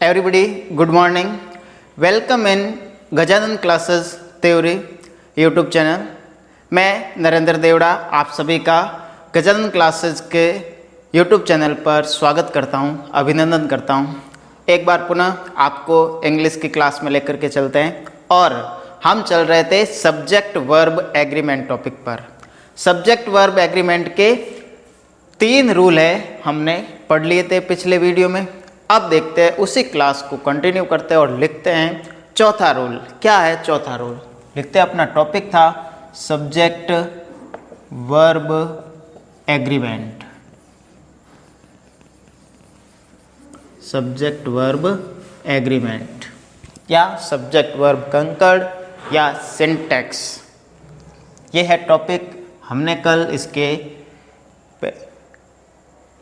Everybody, good morning. Welcome in Gajanan classes theory YouTube channel. मैं नरेंद्र देवड़ा आप सभी का गजानन क्लासेस के यूट्यूब चैनल पर स्वागत करता हूं, अभिनंदन करता हूं। एक बार पुनः आपको इंग्लिश की क्लास में लेकर के चलते हैं और हम चल रहे थे सब्जेक्ट वर्ब एग्रीमेंट टॉपिक पर। सब्जेक्ट वर्ब एग्रीमेंट के 3 रूल है, हमने पढ़ लिए थे पिछले वीडियो में। अब देखते हैं, उसी क्लास को कंटिन्यू करते हैं और लिखते हैं चौथा रूल। क्या है चौथा रूल? लिखते हैं, अपना टॉपिक था subject verb agreement. Subject verb agreement या सब्जेक्ट वर्ब कंकर्ड या सिंटैक्स, ये है टॉपिक। हमने कल इसके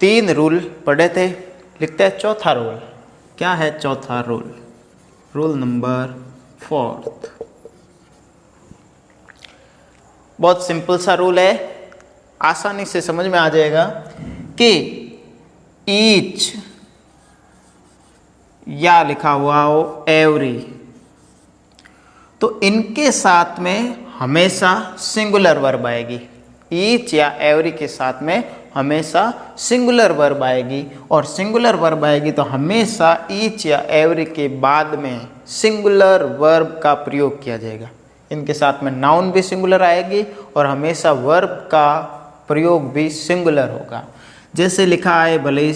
3 रूल पढ़े थे। लिखते हैं चौथा रूल। क्या है चौथा रूल? Rule number 4। बहुत सिंपल सा रूल है, आसानी से समझ में आ जाएगा कि ईच या लिखा हुआ हो एवरी, तो इनके साथ में हमेशा सिंगुलर वर्ब आएगी। ईच या एवरी के साथ में हमेशा सिंगुलर वर्ब आएगी, और सिंगुलर वर्ब आएगी तो हमेशा ईच या एवरी के बाद में सिंगुलर वर्ब का प्रयोग किया जाएगा। इनके साथ में नाउन भी सिंगुलर आएगी और हमेशा वर्ब का प्रयोग भी सिंगुलर होगा। जैसे लिखा है, भले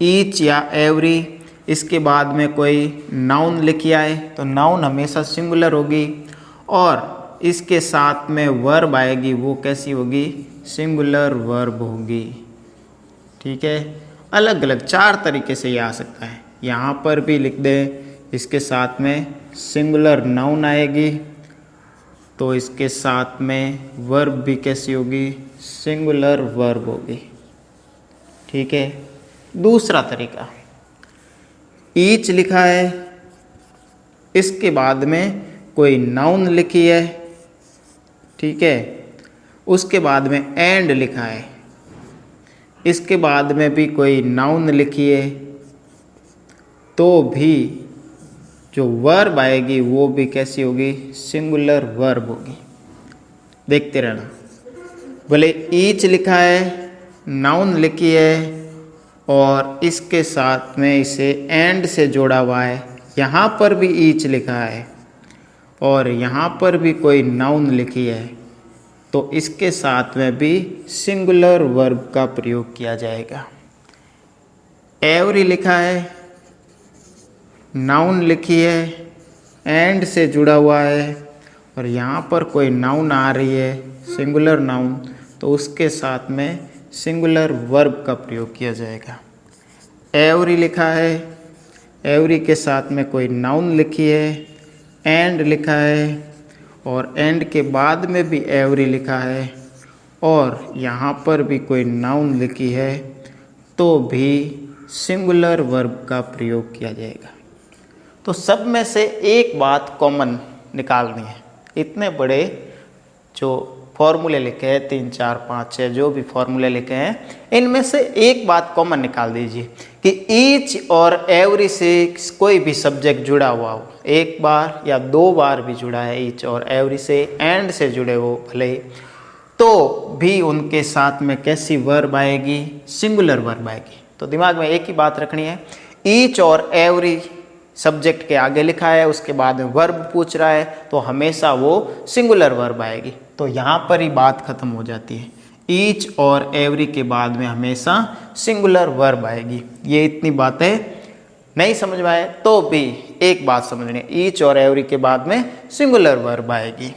ईच या एवरी, इसके बाद में कोई नाउन लिखी आए तो नाउन हमेशा सिंगुलर होगी, और इसके साथ में वर्ब आएगी, वो कैसी होगी? सिंगुलर वर्ब होगी। ठीक है, अलग अलग 4 तरीके से ये आ सकता है। यहाँ पर भी लिख दें, इसके साथ में सिंगुलर नाउन आएगी तो इसके साथ में वर्ब भी कैसी होगी? सिंगुलर वर्ब होगी। ठीक है, दूसरा तरीका, ईच लिखा है, इसके बाद में कोई नाउन लिखी है, ठीक है, उसके बाद में एंड लिखा है, इसके बाद में भी कोई नाउन लिखी है, तो भी जो वर्ब आएगी वो भी कैसी होगी? सिंगुलर वर्ब होगी। देखते रहना, भले ईच लिखा है, नाउन लिखी है और इसके साथ में इसे एंड से जोड़ा हुआ है, यहाँ पर भी ईच लिखा है और यहाँ पर भी कोई नाउन लिखी है, तो इसके साथ में भी सिंगुलर वर्ब का प्रयोग किया जाएगा। एवरी लिखा है, नाउन लिखी है, एंड से जुड़ा हुआ है और यहाँ पर कोई नाउन आ रही है, सिंगुलर नाउन, तो उसके साथ में सिंगुलर वर्ब का प्रयोग किया जाएगा। एवरी लिखा है, एवरी के साथ में कोई नाउन लिखी है, एंड लिखा है और एंड के बाद में भी एवरी लिखा है और यहाँ पर भी कोई नाउन लिखी है, तो भी सिंगुलर वर्ब का प्रयोग किया जाएगा। तो सब में से एक बात कॉमन निकालनी है। इतने बड़े जो फॉर्मूले लिखे हैं, 3, 4, 5, 6 जो भी फॉर्मूले लिखे हैं, इनमें से एक बात कॉमन निकाल दीजिए कि ईच और एवरी से कोई भी सब्जेक्ट जुड़ा हुआ हो, एक बार या 2 बार भी जुड़ा है ईच और एवरी से, एंड से जुड़े हो भले, तो भी उनके साथ में कैसी वर्ब आएगी? सिंगुलर वर्ब आएगी। तो दिमाग में एक ही बात रखनी है, ईच और एवरी सब्जेक्ट के आगे लिखा है, उसके बाद में वर्ब पूछ रहा है, तो हमेशा वो सिंगुलर वर्ब आएगी। तो यहाँ पर ही बात खत्म हो जाती है। ईच और एवरी के बाद में हमेशा सिंगुलर वर्ब आएगी। ये इतनी बातें नहीं समझ में आए तो भी एक बात समझनी है, ईच और एवरी के बाद में सिंगुलर वर्ब आएगी।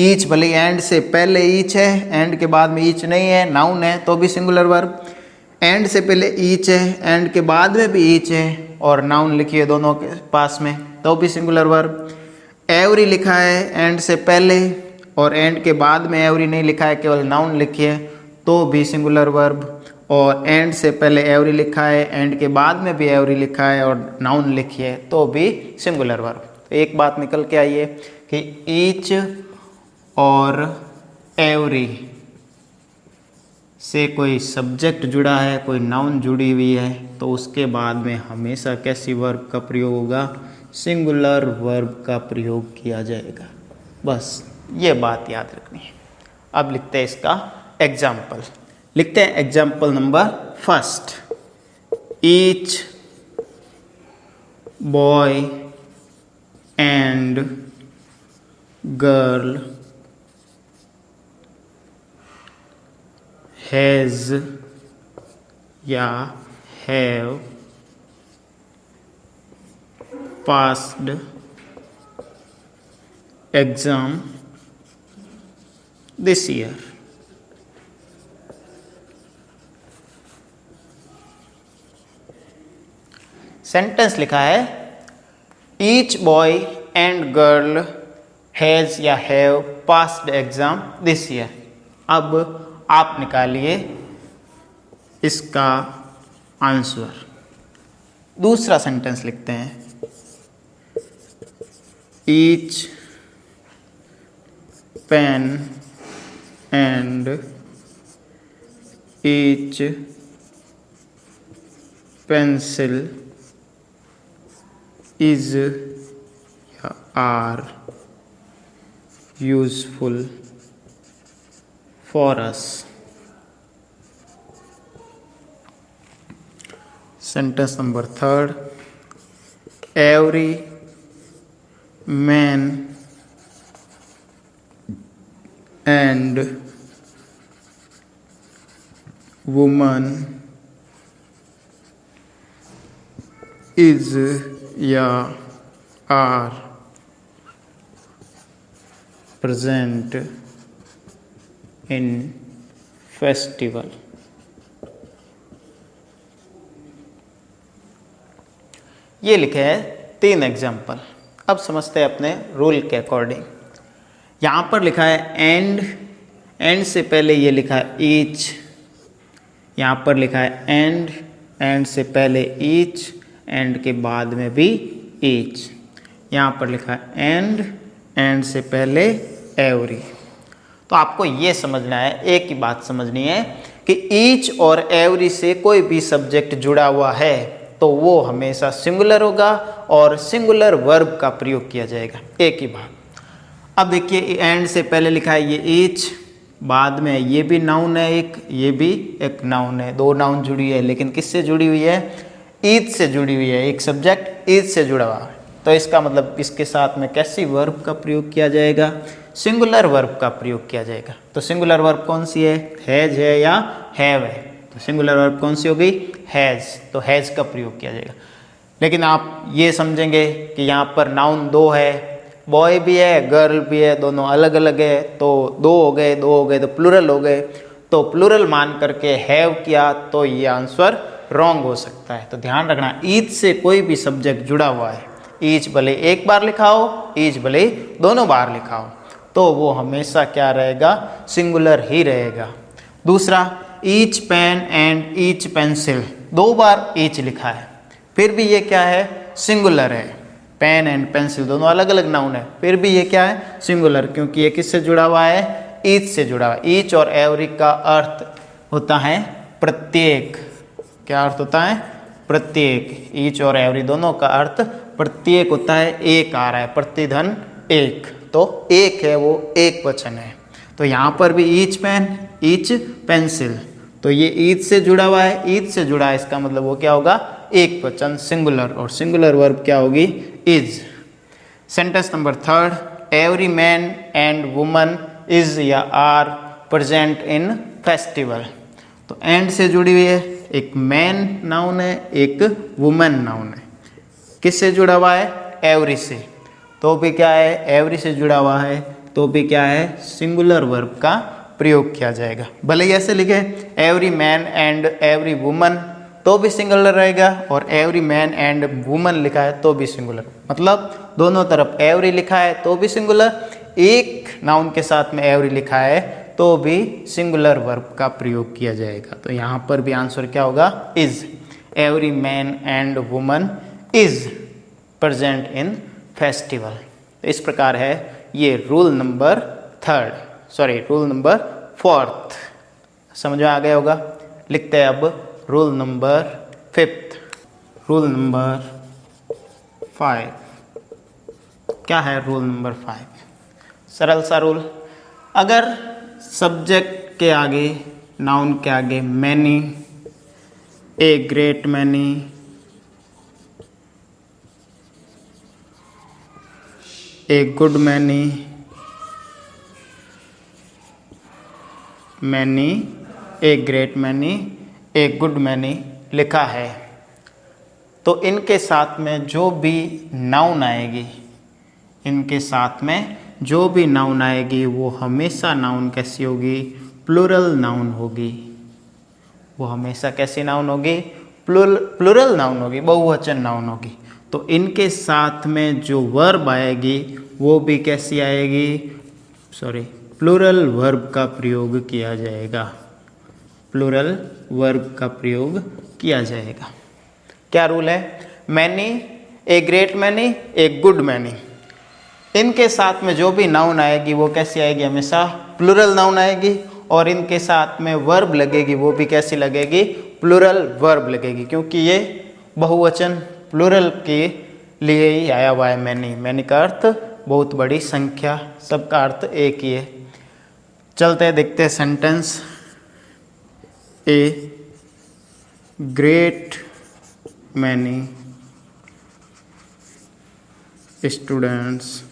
ईच भले एंड से पहले ईच है, एंड के बाद में ईच नहीं है, नाउन है, तो भी सिंगुलर वर्ब। एंड से पहले ईच है, एंड के बाद में भी ईच है और नाउन लिखी है दोनों के पास में, तो भी सिंगुलर वर्ब। एवरी लिखा है एंड से पहले और एंड के बाद में एवरी नहीं लिखा है, केवल नाउन लिखी है, तो भी सिंगुलर वर्ब। और एंड से पहले एवरी लिखा है, एंड के बाद में भी एवरी लिखा है और नाउन लिखी है, तो भी सिंगुलर वर्ब। तो एक बात निकल के आई है कि ईच और एवरी से कोई सब्जेक्ट जुड़ा है, कोई नाउन जुड़ी हुई है, तो उसके बाद में हमेशा कैसी वर्ब का प्रयोग होगा? सिंगुलर वर्ब का प्रयोग किया जाएगा। बस ये बात याद रखनी है। अब लिखते हैं इसका एग्जाम्पल। लिखते हैं example number first. Each boy and girl has या have passed exam this year. Sentence लिखा है each boy and girl has या have passed exam this year. अब आप निकालिए इसका आंसर। दूसरा सेंटेंस लिखते हैं each pen and each pencil is या are useful for us. Sentence number third. Every man and woman is या आर प्रेजेंट इन फेस्टिवल। ये लिखे हैं 3 एग्जाम्पल। अब समझते हैं अपने रूल के अकॉर्डिंग। यहाँ पर लिखा है एंड से पहले ये लिखा है ईच, यहाँ पर लिखा है एंड से पहले ईच, एंड के बाद में भी ईच। यहाँ पर लिखा है एंड से पहले एवरी। तो आपको ये समझना है, एक ही बात समझनी है कि ईच और एवरी से कोई भी सब्जेक्ट जुड़ा हुआ है तो वो हमेशा सिंगुलर होगा और सिंगुलर वर्ब का प्रयोग किया जाएगा। एक ही बात। अब देखिए एंड से पहले लिखा है ये ईच, बाद में ये भी नाउन है एक, ये भी एक नाउन है, 2 नाउन जुड़ी है, लेकिन किससे जुड़ी हुई है? ईच से जुड़ी हुई है। एक सब्जेक्ट ईच से जुड़ा हुआ है, तो इसका मतलब इसके साथ में कैसी वर्ब का प्रयोग किया जाएगा? सिंगुलर वर्ब का प्रयोग किया जाएगा। तो सिंगुलर वर्ब कौन सी है? हैज है या हैव है? तो सिंगुलर वर्ब कौन सी हो गई? हैज़। तो हैज़ का प्रयोग किया जाएगा। लेकिन आप ये समझेंगे कि यहाँ पर नाउन 2 है, बॉय भी है गर्ल भी है, दोनों अलग अलग है, तो 2 हो गए तो प्लूरल हो गए। तो प्लूरल मान करके हैव किया तो ये आंसर रॉन्ग हो सकता है। तो ध्यान रखना, ईच से कोई भी सब्जेक्ट जुड़ा हुआ है, ईच भले एक बार लिखा हो, ईच भले 2 बार लिखा हो, तो वो हमेशा क्या रहेगा? सिंगुलर ही रहेगा। दूसरा, each pen and each pencil, 2 बार ईच लिखा है, फिर भी ये क्या है? सिंगुलर है। पेन एंड पेंसिल दोनों अलग अलग नाउन है, फिर भी ये क्या है? सिंगुलर, क्योंकि ये किससे जुड़ा हुआ है? ईच से जुड़ा हुआ है। ईच और एवरी का अर्थ होता है प्रत्येक। क्या अर्थ होता है? प्रत्येक। ईच और एवरी दोनों का अर्थ प्रत्येक होता है। एक आ रहा है, प्रतिधन एक, तो एक है, वो एक वचन है। तो यहाँ पर भी ईच पेन ईच पेंसिल, तो ये ईच से जुड़ा हुआ है, ईच से जुड़ा है, इसका मतलब वो क्या होगा? एक वचन, सिंगुलर, और सिंगुलर वर्ब क्या होगी? Is. Sentence number third. Every man and woman is या आर प्रेजेंट इन फेस्टिवल। तो एंड से जुड़ी हुई है, एक मैन नाउन है, एक वुमन नाउन है। किससे जुड़ा हुआ है? एवरी से। तो भी क्या है? एवरी से जुड़ा हुआ है, तो भी क्या है? सिंगुलर वर्ब का प्रयोग किया जाएगा। भले ही ऐसे लिखे every man and every woman, तो भी सिंगुलर रहेगा, और एवरी मैन एंड वुमन लिखा है तो भी सिंगुलर। मतलब दोनों तरफ एवरी लिखा है तो भी सिंगुलर, एक नाउन के साथ में एवरी लिखा है तो भी सिंगुलर वर्ब का प्रयोग किया जाएगा। तो यहाँ पर भी आंसर क्या होगा? Is. Every man and woman is present in festival. तो इस प्रकार है ये रूल नंबर 4th। समझ में आ गया होगा। लिखते हैं अब रूल नंबर 5। रूल नंबर 5 क्या है? रूल नंबर 5 सरल सा रूल। अगर सब्जेक्ट के आगे, नाउन के आगे many, a great many, a good many, many, a great many, a good many लिखा है, तो इनके साथ में जो भी नाउन आएगी, इनके साथ में जो भी नाउन आएगी वो हमेशा नाउन कैसी होगी? प्लूरल नाउन होगी। वो हमेशा कैसी नाउन होगी? प्लूरल नाउन होगी, बहुवचन नाउन होगी। तो इनके साथ में जो वर्ब आएगी वो भी कैसी आएगी? प्लूरल वर्ब का प्रयोग किया जाएगा। प्लूरल वर्ब का प्रयोग किया जाएगा। क्या रूल है? Many, a great many, a good many, इनके साथ में जो भी नाउन आएगी वो कैसी आएगी? हमेशा प्लूरल नाउन आएगी। और इनके साथ में वर्ब लगेगी वो भी कैसी लगेगी? प्लूरल वर्ब लगेगी, क्योंकि ये बहुवचन प्लूरल के लिए ही आया हुआ है। मैनी, मैनी का अर्थ बहुत बड़ी संख्या, सबका अर्थ एक ही है। चलते हैं, देखते हैं sentence. A great many students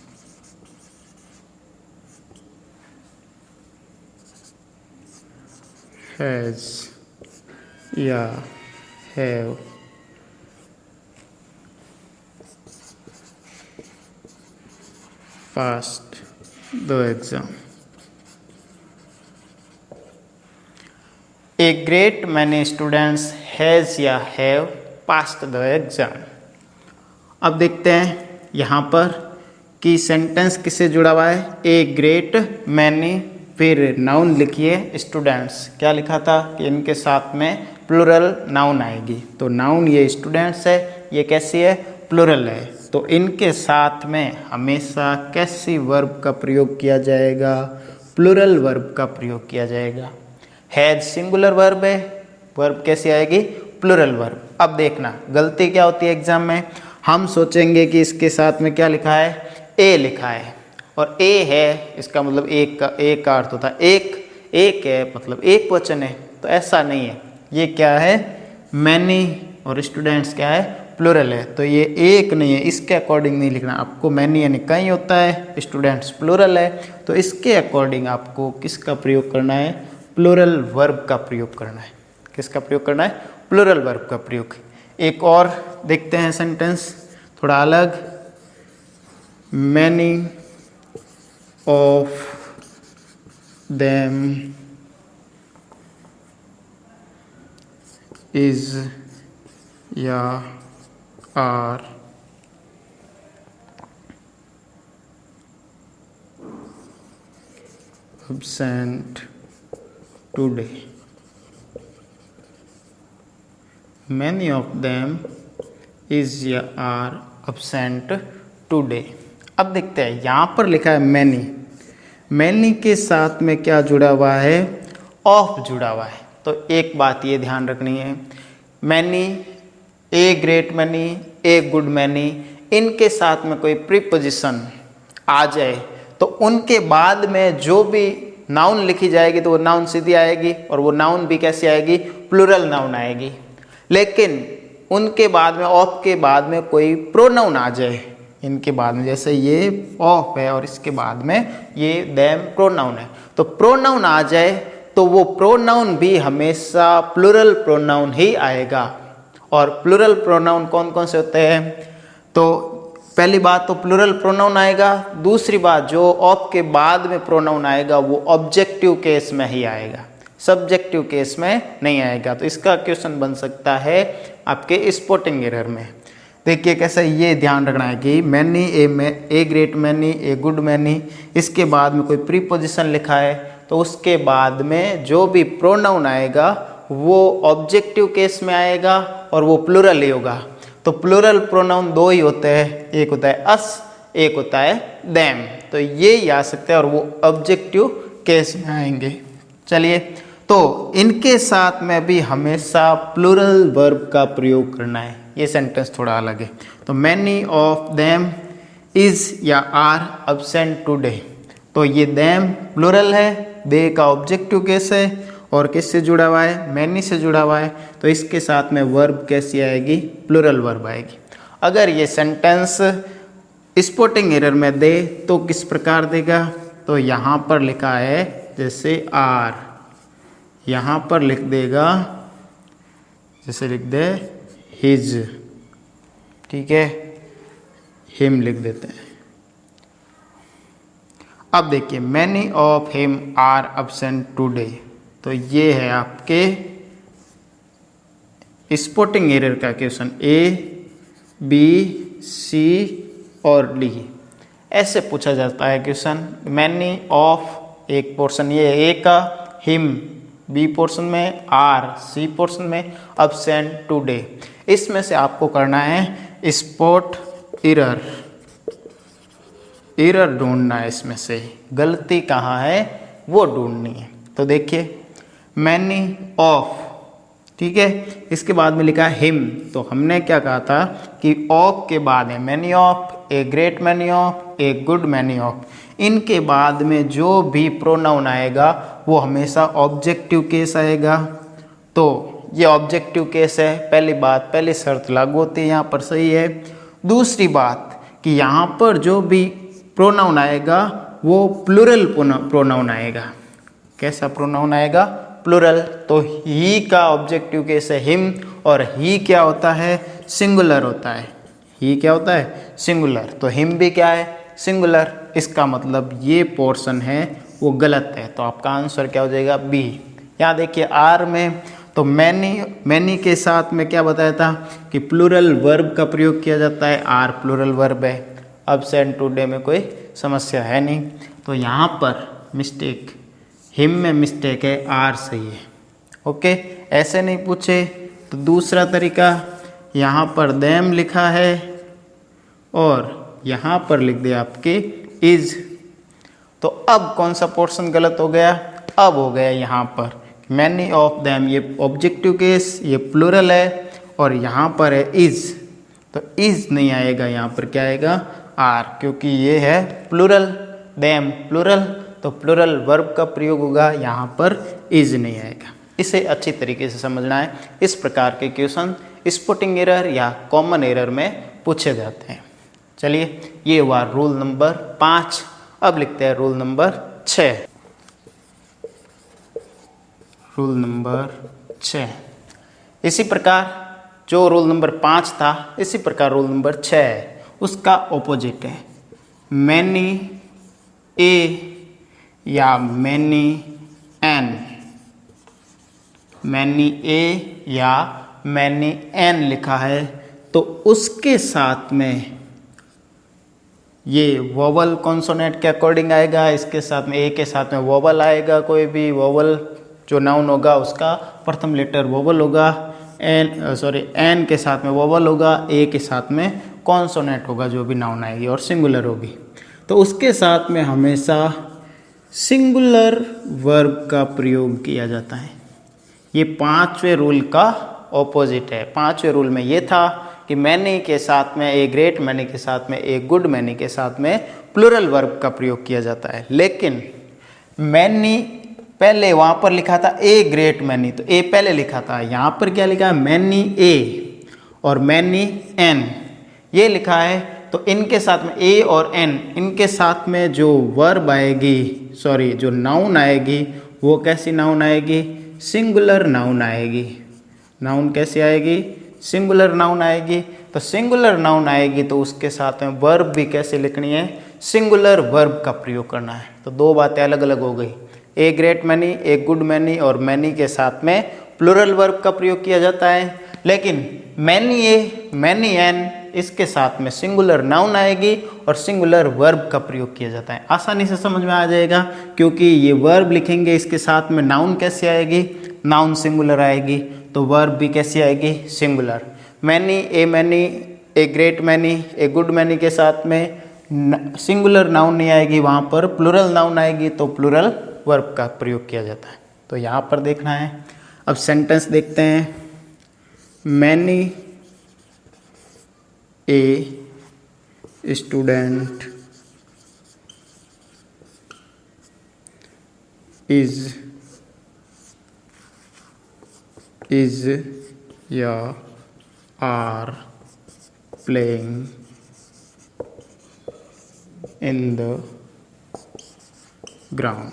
has या have passed the exam. A great many students has या have passed the exam. अब देखते हैं यहाँ पर कि सेंटेंस किससे जुड़ा हुआ है? ए ग्रेट मैनी, फिर नाउन लिखिए स्टूडेंट्स। क्या लिखा था कि इनके साथ में प्लूरल नाउन आएगी। तो नाउन ये स्टूडेंट्स है, ये कैसी है? प्लूरल है। तो इनके साथ में हमेशा कैसी वर्ब का प्रयोग किया जाएगा? प्लूरल वर्ब का प्रयोग किया जाएगा। हैज सिंगुलर वर्ब है, वर्ब कैसी आएगी? Plural verb. अब देखना गलती क्या होती है एग्जाम में, हम सोचेंगे कि इसके साथ में क्या लिखा है? ए लिखा है, और ए है इसका मतलब एक का अर्थ होता है एक है, मतलब एक वचन है। तो ऐसा नहीं है, ये क्या है? मैनी और स्टूडेंट्स क्या है? प्लूरल है। तो ये एक नहीं है, इसके अकॉर्डिंग नहीं लिखना आपको। मैनी यानी कई होता है, स्टूडेंट्स प्लूरल है, तो इसके अकॉर्डिंग आपको किसका प्रयोग करना है? प्लूरल वर्ब का प्रयोग करना है। किसका प्रयोग करना है? प्लूरल वर्ब का प्रयोग। एक और देखते हैं सेंटेंस थोड़ा अलग। मैनी ऑफ देम इज या are absent today. Many of them is या are absent today. अब देखते हैं यहाँ पर लिखा है मैनी, मैनी के साथ में क्या जुड़ा हुआ है? ऑफ जुड़ा हुआ है। तो एक बात ये ध्यान रखनी है, many, a great many, a good many, इनके साथ में कोई प्रीपोजिशन आ जाए तो उनके बाद में जो भी नाउन लिखी जाएगी तो वो नाउन सीधी आएगी, और वो नाउन भी कैसी आएगी? प्लूरल नाउन आएगी। लेकिन उनके बाद में, ऑफ के बाद में कोई प्रोनाउन आ जाए, इनके बाद में, जैसे ये ऑफ है और इसके बाद में ये देम प्रोनाउन है, तो प्रोनाउन आ जाए तो वो प्रोनाउन भी हमेशा प्लूरल प्रोनाउन ही आएगा। और प्लूरल प्रोनाउन कौन कौन से होते हैं? तो पहली बात तो प्लूरल प्रोनाउन आएगा। दूसरी बात, जो ऑफ के बाद में प्रोनाउन आएगा वो ऑब्जेक्टिव केस में ही आएगा, सब्जेक्टिव केस में नहीं आएगा। तो इसका क्वेश्चन बन सकता है आपके स्पॉटिंग एरर में। देखिए कैसे, ये ध्यान रखना है कि many, a great many, a good many, इसके बाद में कोई प्रीपोजिशन लिखा है तो उसके बाद में जो भी प्रोनाउन आएगा वो ऑब्जेक्टिव केस में आएगा और वो प्लूरल ही होगा। तो प्लूरल प्रोनाउन दो ही होते हैं, एक होता है अस, एक होता है देम। तो ये ही आ सकते हैं और वो ऑब्जेक्टिव केस में आएंगे। चलिए तो इनके साथ में भी हमेशा प्लूरल वर्ब का प्रयोग करना है। ये सेंटेंस थोड़ा अलग है। तो मैनी ऑफ देम इज या आर अब्सेंट टुडे, तो ये देम प्लूरल है, दे का ऑब्जेक्टिव केस है और किससे जुड़ा हुआ है, मैनी से जुड़ा हुआ है, तो इसके साथ में वर्ब कैसी आएगी, प्लूरल वर्ब आएगी। अगर ये सेंटेंस स्पोर्टिंग एरर में दे तो किस प्रकार देगा, तो यहाँ पर लिखा है जैसे आर, यहाँ पर लिख देगा जैसे लिख दे हिज, ठीक है, हिम लिख देते हैं। अब देखिए many of him are absent today, तो ये है आपके स्पोर्टिंग एरर का क्वेश्चन, ए बी सी और डी ऐसे पूछा जाता है क्वेश्चन। मैनी ऑफ एक पोर्शन ये ए का, हिम बी पोर्शन में, आर सी पोर्शन में, अब्सेंट टुडे। इसमें से आपको करना है स्पॉट एरर, एरर ढूंढना है, इसमें से गलती कहाँ है वो ढूंढनी है। तो देखिए मैनी ऑफ, ठीक है, इसके बाद में लिखा है हिम, तो हमने क्या कहा था कि ऑफ के बाद है many of, a great many of, a good many of, इनके बाद में जो भी प्रोनाउन आएगा वो हमेशा ऑब्जेक्टिव केस आएगा। तो ये ऑब्जेक्टिव केस है, पहली बात, पहली शर्त लागू होती है, यहाँ पर सही है। दूसरी बात कि यहाँ पर जो भी प्रोनाउन आएगा वो प्लूरल प्रोनाउन आएगा। कैसा प्रोनाउन आएगा, प्लूरल। तो ही का ऑब्जेक्टिव केस है हिम, और ही क्या होता है, सिंगुलर होता है, ही क्या होता है, सिंगुलर। तो हिम भी क्या है, सिंगुलर। इसका मतलब ये पोर्शन है वो गलत है, तो आपका आंसर क्या हो जाएगा, बी। यहाँ देखिए आर में तो मैनी के साथ में क्या बताया था कि प्लूरल वर्ब का प्रयोग किया जाता है, आर प्लूरल वर्ब है, अब्सेंट टुडे में कोई समस्या है नहीं। तो यहाँ पर मिस्टेक, हिम में मिस्टेक है, आर सही है। ओके, ऐसे नहीं पूछे तो दूसरा तरीका, यहाँ पर देम लिखा है और यहाँ पर लिख दिया आपके इज, तो अब कौन सा पोर्शन गलत हो गया, अब हो गया यहाँ पर मैनी ऑफ देम, ये ऑब्जेक्टिव केस, ये प्लूरल है, और यहाँ पर है इज, तो इज नहीं आएगा, यहाँ पर क्या आएगा, आर, क्योंकि ये है प्लूरल, देम प्लूरल, तो प्लूरल वर्ब का प्रयोग होगा, यहाँ पर इज नहीं आएगा। इसे अच्छी तरीके से समझना है। इस प्रकार के क्वेश्चन स्पोर्टिंग एरर या कॉमन एरर में पूछे जाते हैं। चलिए, ये हुआ रूल नंबर 5। अब लिखते हैं रूल नंबर 6। रूल नंबर 6 इसी प्रकार जो रूल नंबर 5 था, इसी प्रकार रूल नंबर 6 है, उसका ऑपोजिट है मैनी ए या मैनी एन। मैनी ए या मैनी एन लिखा है, तो उसके साथ में ये वोवल कॉन्सोनेंट के अकॉर्डिंग आएगा, इसके साथ में ए के साथ में वोवल आएगा, कोई भी वोवल जो नाउन होगा उसका प्रथम लेटर वोवल होगा, एन के साथ में वोवल होगा, ए के साथ में कॉन्सोनेंट होगा जो भी नाउन आएगी और सिंगुलर होगी। तो उसके साथ में हमेशा सिंगुलर वर्ब का प्रयोग किया जाता है। ये 5वें रूल का ऑपोजिट है। 5वें रूल में ये था कि मैनी के साथ में, ए ग्रेट मैनी के साथ में, ए गुड मैनी के साथ में प्लूरल वर्ब का प्रयोग किया जाता है। लेकिन मैनी पहले वहाँ पर लिखा था ए ग्रेट मैनी, तो ए पहले लिखा था, यहाँ पर क्या लिखा है, मैनी ए और मैनी एन, ये लिखा है। तो इनके साथ में ए और एन, इनके साथ में जो वर्ब आएगी, सॉरी जो नाउन आएगी, वो कैसी नाउन आएगी, सिंगुलर नाउन आएगी। नाउन कैसी आएगी, सिंगुलर नाउन आएगी। तो सिंगुलर नाउन आएगी तो उसके साथ में वर्ब भी कैसे लिखनी है, सिंगुलर वर्ब का प्रयोग करना है। तो दो बातें अलग अलग हो गई, a great many, a good many और मैनी के साथ में प्लूरल वर्ब का प्रयोग किया जाता है। लेकिन मैनी ए, मैनी एन, इसके साथ में सिंगुलर नाउन आएगी और सिंगुलर वर्ब का प्रयोग किया जाता है। आसानी से समझ में आ जाएगा, क्योंकि ये वर्ब लिखेंगे, इसके साथ में नाउन कैसे आएगी, नाउन सिंगुलर आएगी, तो वर्ब भी कैसी आएगी, singular. Many, a great many, a good many के साथ में सिंगुलर नाउन नहीं आएगी, वहाँ पर प्लूरल नाउन आएगी, तो प्लूरल वर्ब का प्रयोग किया जाता है। तो तो यहाँ पर देखना है। अब सेंटेंस देखते हैं। मैनी ए स्टूडेंट इज या are playing in the ground.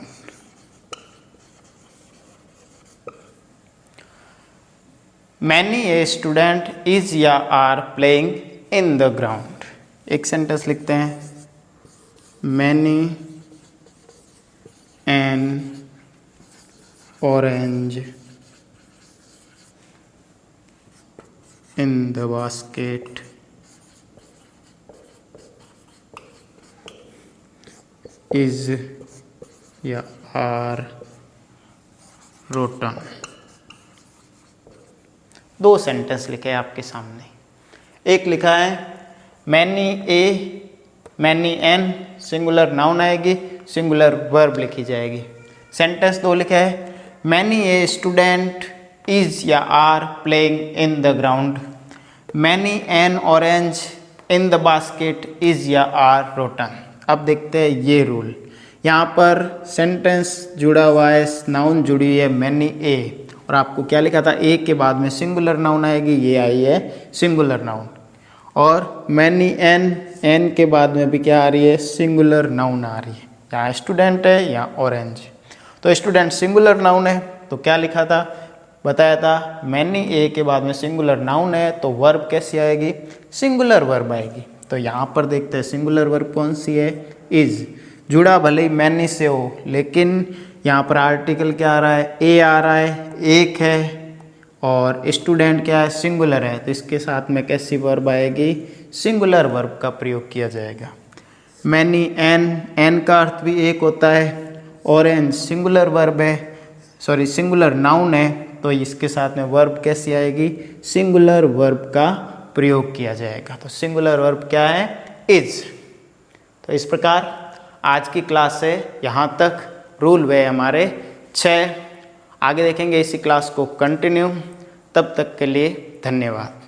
Many a student is या are playing in the ground. एक सेंटेंस लिखते हैं। Many an orange in the basket is या are rotten। दो सेंटेंस लिखे हैं आपके सामने। एक लिखा है many a, many an, singular noun आएगी, सिंगुलर वर्ब लिखी जाएगी। सेंटेंस दो लिखा है मैनी ए स्टूडेंट इज या are playing in the ground. Many an orange in the basket is या आर रोटन। अब देखते हैं ये रूल। यहाँ पर सेंटेंस जुड़ा हुआ है, नाउन जुड़ी हुई है मैनी ए, और आपको क्या लिखा था, ए के बाद में सिंगुलर नाउन आएगी, ये आई है सिंगुलर नाउन। और मैनी एन, एन के बाद में भी क्या आ रही है, सिंगुलर नाउन आ रही है। या स्टूडेंट है या ऑरेंज। तो स्टूडेंट सिंगुलर नाउन है, तो क्या लिखा था, बताया था मैनी ए के बाद में सिंगुलर नाउन है, तो वर्ब कैसी आएगी, सिंगुलर वर्ब आएगी। तो यहाँ पर देखते हैं सिंगुलर वर्ब कौन सी है, इज। जुड़ा भले ही मैनी से हो, लेकिन यहाँ पर आर्टिकल क्या आ रहा है, ए आ रहा है, एक है, और स्टूडेंट क्या है, सिंगुलर है, तो इसके साथ में कैसी वर्ब आएगी, सिंगुलर वर्ब का प्रयोग किया जाएगा। मैनी एन, एन का अर्थ भी एक होता है। ऑरेंज सिंगुलर वर्ब है, सॉरी सिंगुलर नाउन है, तो इसके साथ में वर्ब कैसी आएगी, सिंगुलर वर्ब का प्रयोग किया जाएगा। तो सिंगुलर वर्ब क्या है, इज। तो इस प्रकार आज की क्लास से यहाँ तक रूल वे हमारे 6। आगे देखेंगे इसी क्लास को कंटिन्यू। तब तक के लिए धन्यवाद।